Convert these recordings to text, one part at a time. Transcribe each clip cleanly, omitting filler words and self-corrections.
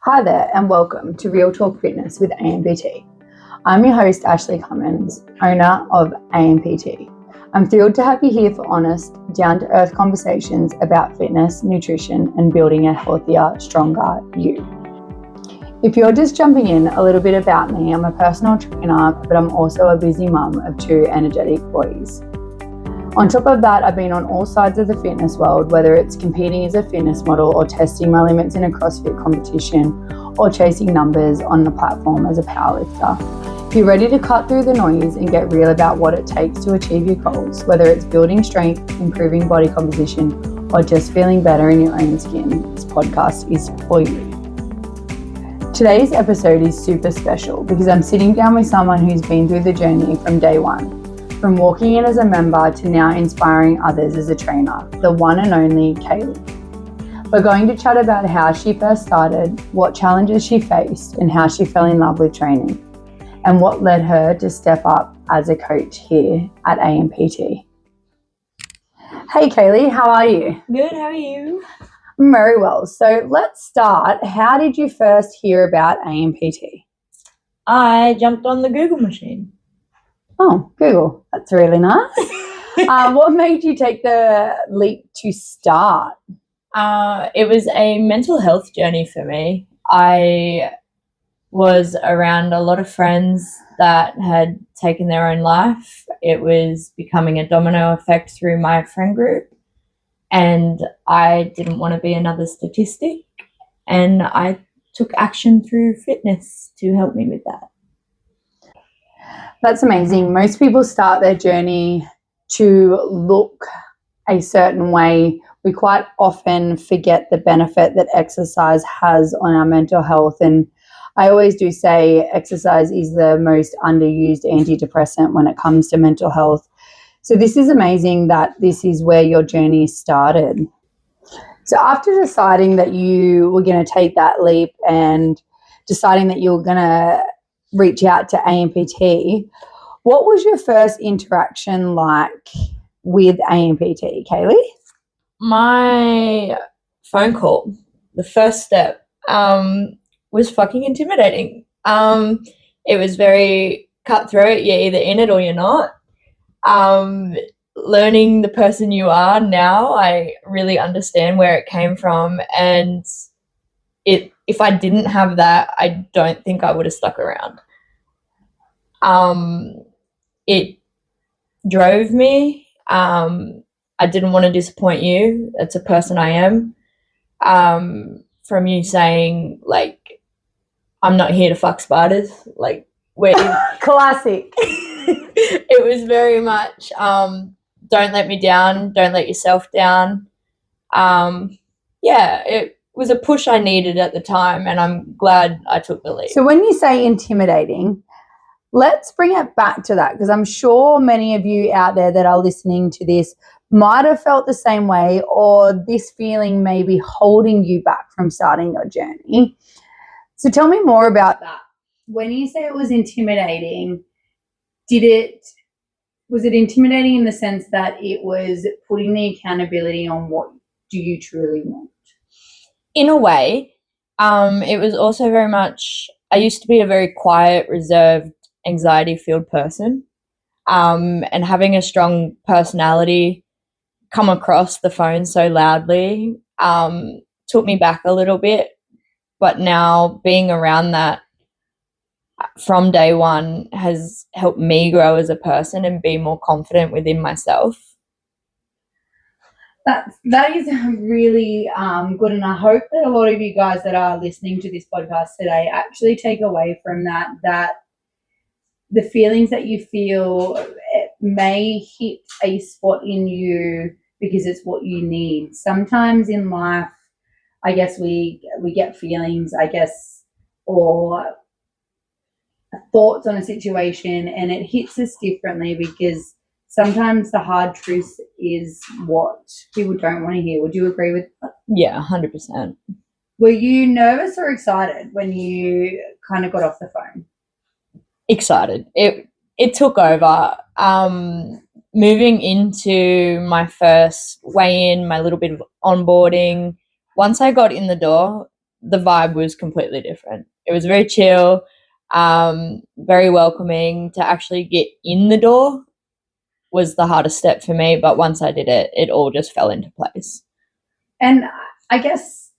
Hi there and welcome to Real Talk Fitness with ANPT. I'm your host Ashley Cummins, owner of ANPT. I'm thrilled to have you here for honest, down-to-earth conversations about fitness, nutrition and building a healthier, stronger you. If you're just jumping in, a little bit about me, I'm a personal trainer, but I'm also a busy mum of two energetic boys. On top of that, I've been on all sides of the fitness world, whether it's competing as a fitness model or testing my limits in a CrossFit competition or chasing numbers on the platform as a powerlifter. If you're ready to cut through the noise and get real about what it takes to achieve your goals, whether it's building strength, improving body composition, or just feeling better in your own skin, this podcast is for you. Today's episode is super special because I'm sitting down with someone who's been through the journey from day one. From walking in as a member to now inspiring others as a trainer, the one and only Caeley. We're going to chat about how she first started, what challenges she faced, and how she fell in love with training, and what led her to step up as a coach here at ANPT. Hey Caeley, how are you? Good, how are you? I'm very well. So let's start. How did you first hear about ANPT? I jumped on the Google machine. Oh, Google. That's really nice. What made you take the leap to start? It was a mental health journey for me. I was around a lot of friends that had taken their own life. It was becoming a domino effect through my friend group, and I didn't want to be another statistic, and I took action through fitness to help me with that. That's amazing. Most people start their journey to look a certain way. We quite often forget the benefit that exercise has on our mental health. And I always do say exercise is the most underused antidepressant when it comes to mental health. So this is amazing that this is where your journey started. So after deciding that you were going to take that leap and deciding that you were going to reach out to ANPT, what was your first interaction like with ANPT, Caeley? My phone call, the first step, was fucking intimidating. It was very cutthroat. You're either in it or you're not. Learning the person you are now, I really understand where it came from, and if I didn't have that, I don't think I would have stuck around. It drove me. I didn't want to disappoint you. That's a person I am. From you saying, like, I'm not here to fuck spiders. Like, we're Classic. It was very much, don't let me down. Don't let yourself down. It was a push I needed at the time, and I'm glad I took the leap. So when you say intimidating, let's bring it back to that, because I'm sure many of you out there that are listening to this might have felt the same way, or this feeling may be holding you back from starting your journey. So tell me more about that. When you say it was intimidating, was it intimidating in the sense that it was putting the accountability on what do you truly want? In a way, it was also very much, I used to be a very quiet, reserved, anxiety-filled person, and having a strong personality come across the phone so loudly took me back a little bit. But now being around that from day one has helped me grow as a person and be more confident within myself. That is really good, and I hope that a lot of you guys that are listening to this podcast today actually take away from that the feelings that you feel, it may hit a spot in you because it's what you need. Sometimes in life, I guess we get feelings, or thoughts on a situation, and it hits us differently because sometimes the hard truth is what people don't want to hear. Would you agree with that? Yeah, 100%. Were you nervous or excited when you kind of got off the phone? Excited. It took over. Moving into my first weigh-in, my little bit of onboarding, once I got in the door, the vibe was completely different. It was very chill, very welcoming. To actually get in the door was the hardest step for me, but once I did it, it all just fell into place. And I guess,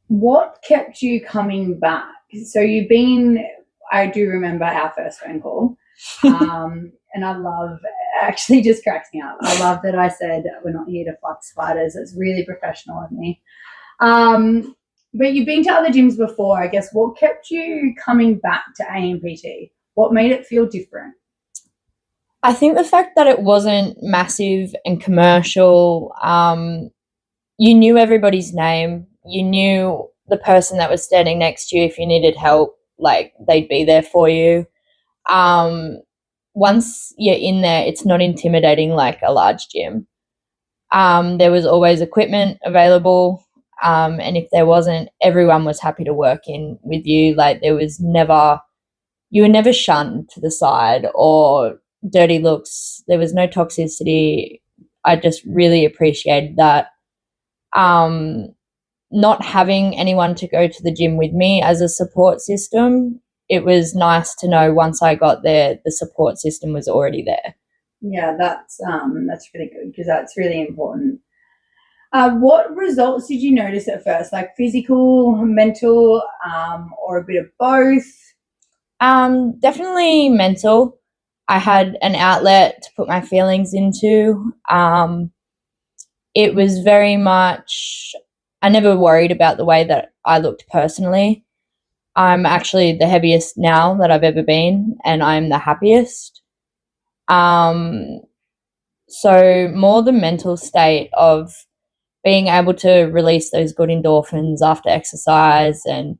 what kept you coming back? So you've been, I do remember our first phone call, and I love, actually just cracks me up. I love that I said we're not here to fuck spiders. It's really professional of me. But you've been to other gyms before. I guess, what kept you coming back to ANPT? What made it feel different? I think the fact that it wasn't massive and commercial, you knew everybody's name. You knew the person that was standing next to you. If you needed help, like, they'd be there for you. Once you're in there, it's not intimidating like a large gym. There was always equipment available. And if there wasn't, everyone was happy to work in with you. Like, you were never shunned to the side or dirty looks. There was no toxicity. I just really appreciated that. Not having anyone to go to the gym with me as a support system, it was nice to know once I got there, the support system was already there. Yeah, that's really good, because that's really important. What results did you notice at first? Like physical, mental, or a bit of both? Definitely mental. I had an outlet to put my feelings into. It was very much, I never worried about the way that I looked personally. I'm actually the heaviest now that I've ever been, and I'm the happiest. So more the mental state of being able to release those good endorphins after exercise, and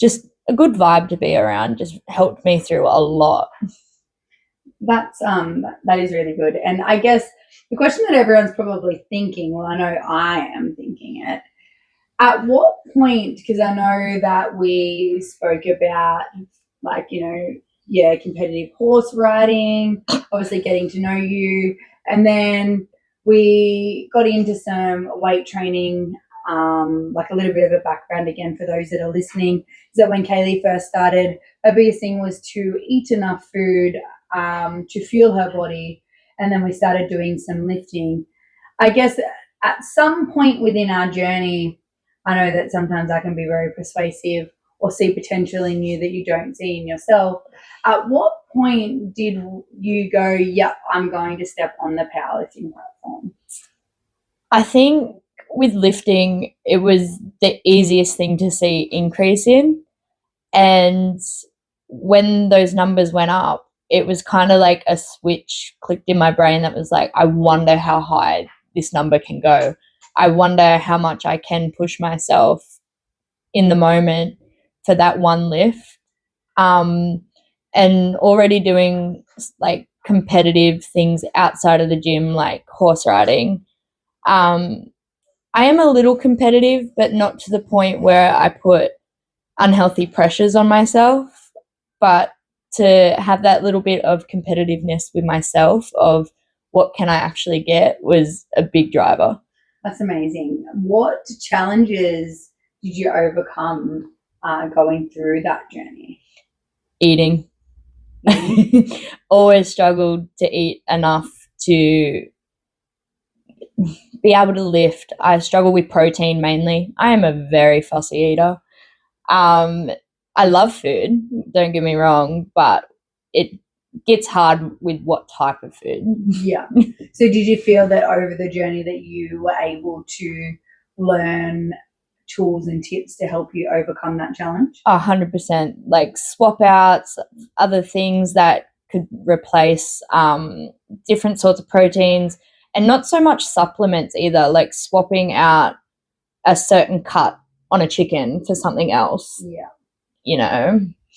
just a good vibe to be around, just helped me through a lot. That's that is really good. And I guess the question that everyone's probably thinking, well, I know I am thinking it, at what point, because I know that we spoke about, like, competitive horse riding, obviously getting to know you, and then we got into some weight training. Like a little bit of a background again for those that are listening, is that when Caeley first started, her biggest thing was to eat enough food to fuel her body, and then we started doing some lifting. I guess at some point within our journey, I know that sometimes I can be very persuasive or see potential in you that you don't see in yourself. At what point did you go, yep, I'm going to step on the powerlifting platform? I think with lifting, it was the easiest thing to see increase in. And when those numbers went up, it was kind of like a switch clicked in my brain that was like, I wonder how high this number can go. I wonder how much I can push myself in the moment for that one lift. And already doing like competitive things outside of the gym, like horse riding. I am a little competitive, but not to the point where I put unhealthy pressures on myself. But to have that little bit of competitiveness with myself of what can I actually get was a big driver. That's amazing. What challenges did you overcome going through that journey? Eating. Always struggled to eat enough to be able to lift. I struggle with protein mainly. I am a very fussy eater. I love food, don't get me wrong, but it gets hard with what type of food. Yeah. So did you feel that over the journey that you were able to learn tools and tips to help you overcome that challenge? 100%. Like swap outs, other things that could replace different sorts of proteins, and not so much supplements either, like swapping out a certain cut on a chicken for something else. Yeah.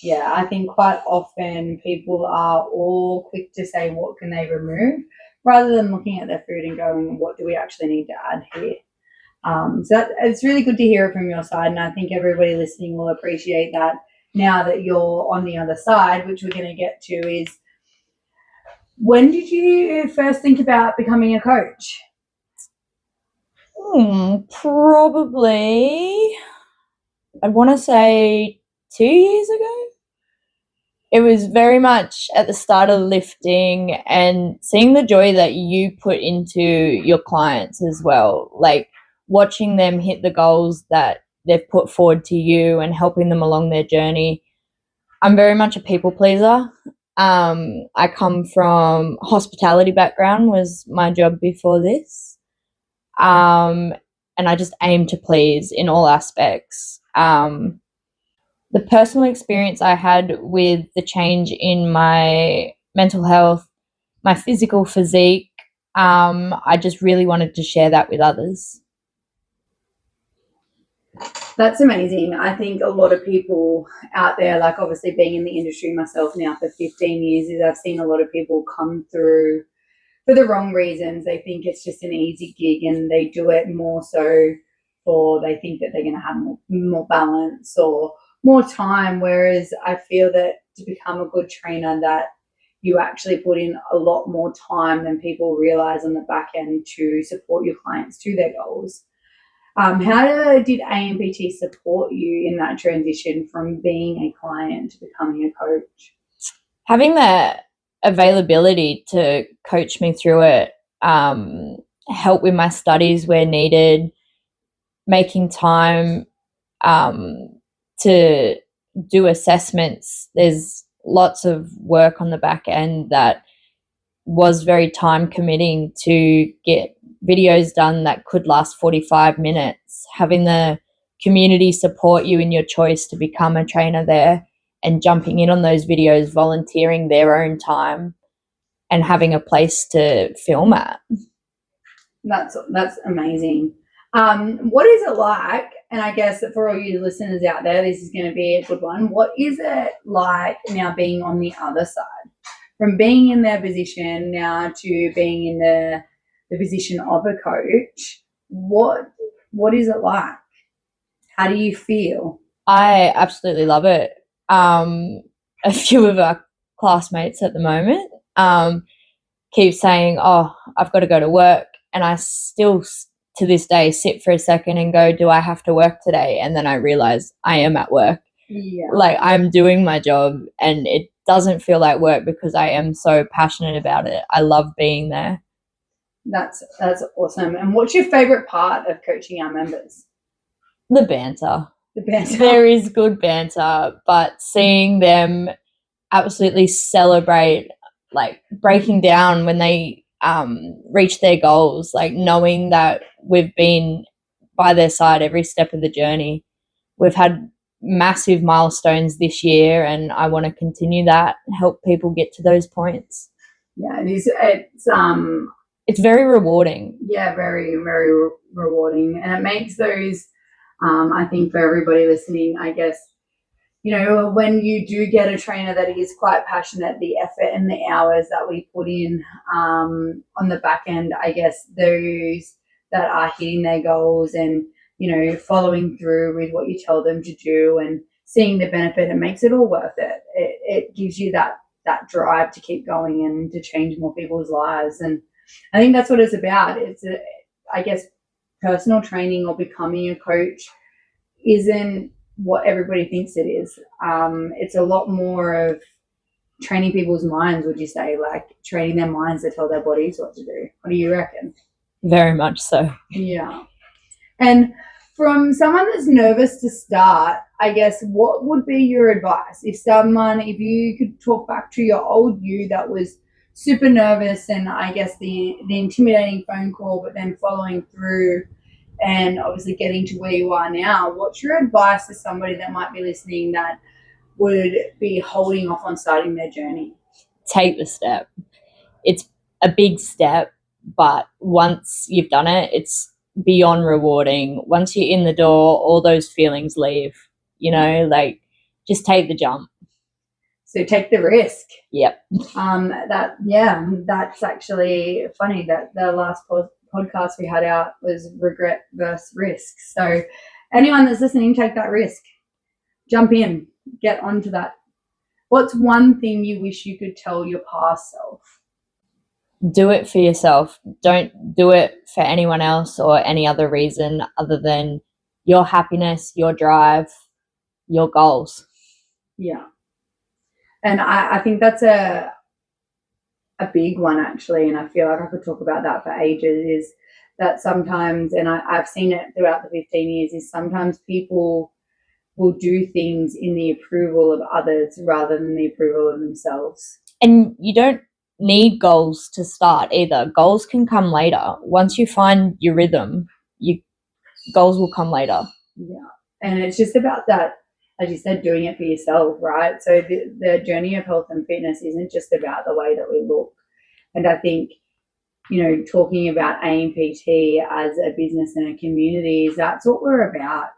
Yeah, I think quite often people are all quick to say, what can they remove, rather than looking at their food and going, what do we actually need to add here? So it's really good to hear it from your side, and I think everybody listening will appreciate that now that you're on the other side, which we're going to get to is, when did you first think about becoming a coach? Probably I want to say 2 years ago. It was very much at the start of lifting and seeing the joy that you put into your clients as well, like watching them hit the goals that they've put forward to you and helping them along their journey. I'm very much a people pleaser. I come from hospitality background, was my job before this. And I just aim to please in all aspects. The personal experience I had with the change in my mental health, my physical physique, I just really wanted to share that with others. That's amazing. I think a lot of people out there, like obviously being in the industry myself now for 15 years, is I've seen a lot of people come through for the wrong reasons. They think it's just an easy gig and they do it more so for they think that they're going to have more balance or more time. Whereas I feel that to become a good trainer, that you actually put in a lot more time than people realize on the back end to support your clients to their goals. How did ANPT support you in that transition from being a client to becoming a coach? Having that availability to coach me through it, help with my studies where needed, making time to do assessments. There's lots of work on the back end that was very time committing to get videos done that could last 45 minutes. Having the community support you in your choice to become a trainer there and jumping in on those videos, volunteering their own time and having a place to film at. That's amazing. What is it like? And I guess that for all you listeners out there, this is going to be a good one. What is it like now being on the other side? From being in their position now to being in the position of a coach, what is it like? How do you feel? I absolutely love it. A few of our classmates at the moment keep saying, oh, I've got to go to work. And I still, to this day, sit for a second and go, do I have to work today? And then I realize I am at work. Yeah. Like I'm doing my job and it doesn't feel like work because I am so passionate about it. I love being there. That's awesome. And what's your favorite part of coaching our members? The banter. The banter. There is good banter, but seeing them absolutely celebrate, like breaking down when they reach their goals, like knowing that we've been by their side every step of the journey. We've had massive milestones this year and I want to continue that, help people get to those points. Yeah, it is. It's very rewarding. Yeah, very, very rewarding. And it makes those, I think for everybody listening, I guess, you know, when you do get a trainer that is quite passionate, the effort and the hours that we put in on the back end, I guess those that are hitting their goals and, you know, following through with what you tell them to do and seeing the benefit, it makes it all worth it. It gives you that drive to keep going and to change more people's lives. And I think that's what it's about. I guess personal training or becoming a coach isn't what everybody thinks it is. It's a lot more of training people's minds, would you say? Like training their minds to tell their bodies what to do. What do you reckon? Very much so. Yeah. And from someone that's nervous to start, I guess what would be your advice? If you could talk back to your old you that was super nervous and I guess the intimidating phone call, but then following through and obviously getting to where you are now, what's your advice to somebody that might be listening that would be holding off on starting their journey? Take the step. It's a big step, but once you've done it, it's beyond rewarding. Once you're in the door, all those feelings leave, you know, like just take the jump. So take the risk. Yep. That's actually funny that the last podcast we had out was regret versus risk. So anyone that's listening, take that risk. Jump in. Get onto that. What's one thing you wish you could tell your past self? Do it for yourself. Don't do it for anyone else or any other reason other than your happiness, your drive. your goals. Yeah. And I think that's a big one, actually, and I feel like I could talk about that for ages, is that sometimes, and I've seen it throughout the 15 years, is sometimes people will do things in the approval of others rather than the approval of themselves. And you don't need goals to start either. Goals can come later. Once you find your rhythm, goals will come later. Yeah. And it's just about that, as you said, doing it for yourself, right? So the journey of health and fitness isn't just about the way that we look. And I think, talking about ANPT as a business and a community, that's what we're about.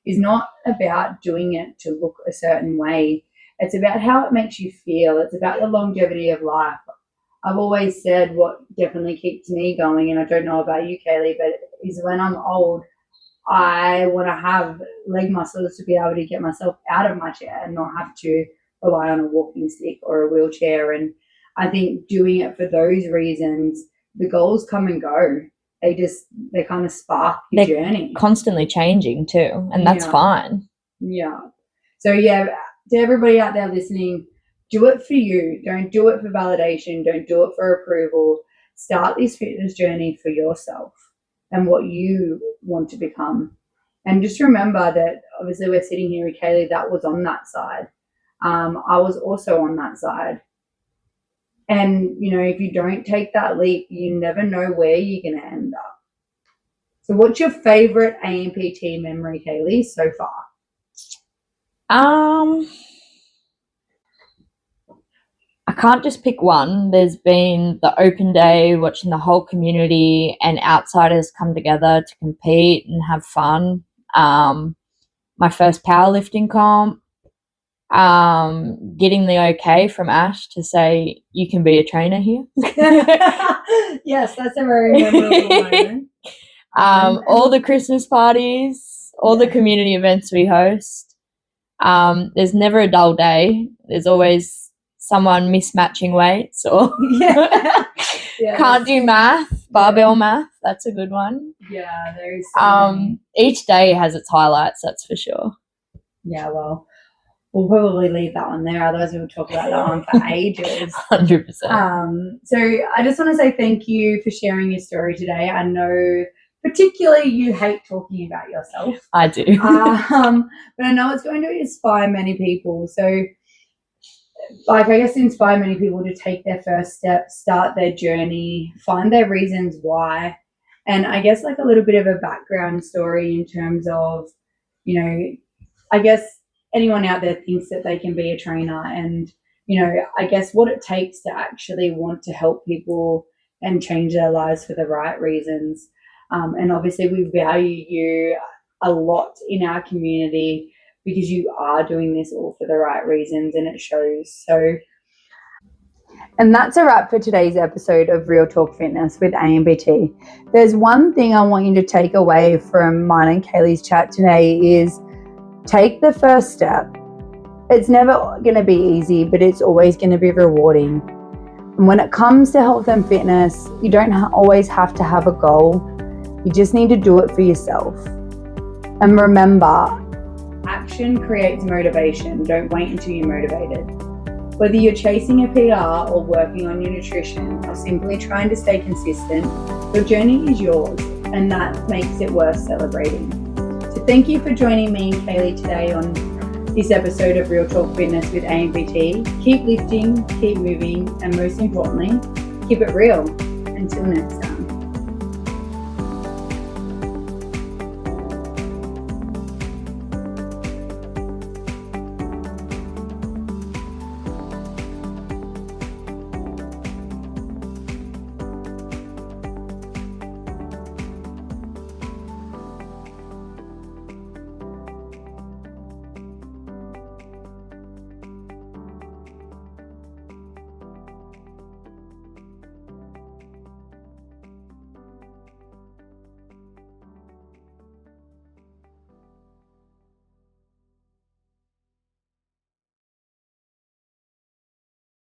Is not about doing it to look a certain way. It's about how it makes you feel. It's about the longevity of life. I've always said what definitely keeps me going, and I don't know about you, Caeley, but is when I'm old, I want to have leg muscles to be able to get myself out of my chair and not have to rely on a walking stick or a wheelchair. And I think doing it for those reasons, the goals come and go. They kind of spark your journey. Constantly changing too, and that's fine. Yeah. So to everybody out there listening, do it for you. Don't do it for validation. Don't do it for approval. Start this fitness journey for yourself and what you want to become. And just remember that obviously we're sitting here with Caeley that was on that side. I was also on that side. And, if you don't take that leap, you never know where you're going to end up. So what's your favorite ANPT memory, Caeley, so far? I can't just pick one. There's been the open day, watching the whole community and outsiders come together to compete and have fun. My first powerlifting comp. Getting the okay from Ash to say you can be a trainer here. Yes, that's a very memorable moment. All the Christmas parties, all the community events we host. There's never a dull day. There's always someone mismatching weights or can't do math, barbell math. That's a good one. Yeah, there is so many. Each day has its highlights, that's for sure. Yeah, well, we'll probably leave that one there, otherwise we'll talk about that one for ages. 100%. So I just want to say thank you for sharing your story today. I know particularly you hate talking about yourself. I do. But I know it's going to inspire many people. So, I guess inspire many people to take their first step, start their journey, find their reasons why. And I guess a little bit of a background story in terms of, I guess anyone out there thinks that they can be a trainer, and I guess what it takes to actually want to help people and change their lives for the right reasons. And obviously we value you a lot in our community because you are doing this all for the right reasons, and it shows. So, and that's a wrap for today's episode of Real Talk Fitness with ANPT. There's one thing I want you to take away from mine and Caeley's chat today is take the first step. It's never going to be easy, but it's always going to be rewarding. And when it comes to health and fitness, you don't always have to have a goal. You just need to do it for yourself. And remember, action creates motivation. Don't wait until you're motivated. Whether you're chasing a PR or working on your nutrition or simply trying to stay consistent, your journey is yours, and that makes it worth celebrating. So thank you for joining me and Caeley today on this episode of Real Talk Fitness with ANPT. Keep lifting, keep moving, and most importantly, keep it real. Until next time.